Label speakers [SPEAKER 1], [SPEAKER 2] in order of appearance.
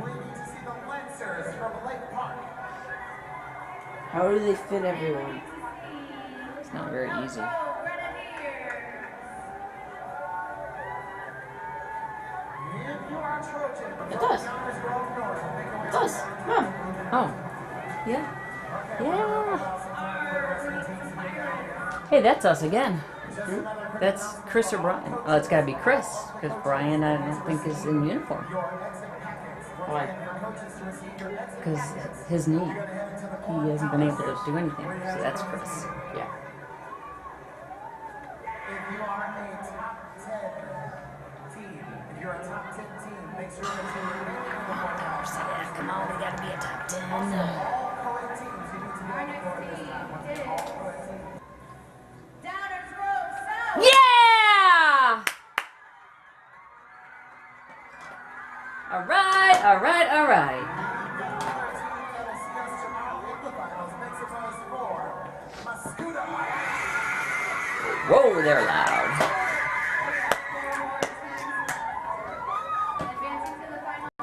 [SPEAKER 1] We need to see the Lancers from Lake Park.
[SPEAKER 2] How do they fit everyone?
[SPEAKER 3] It's not very easy.
[SPEAKER 1] If you are a Trojan,
[SPEAKER 2] It does. It does. Yeah.
[SPEAKER 3] Oh. Yeah. Yeah. Hey, that's us again. That's Chris or Brian. Oh, it's got to be Chris, because Brian, I don't think, is in uniform.
[SPEAKER 2] Why?
[SPEAKER 3] Because his knee. He hasn't been able to do anything. So that's Chris.
[SPEAKER 2] Yeah.
[SPEAKER 1] If you are a top 10 team, if you're a top 10 team, make sure that you're in uniform.
[SPEAKER 3] Yeah, come on, we got to be a top 10.
[SPEAKER 1] All co-ed teams, you need to be on the floor this time. All co-ed teams.
[SPEAKER 4] Downers row south.
[SPEAKER 3] Yeah! All right, all right, all right. Whoa, they're loud.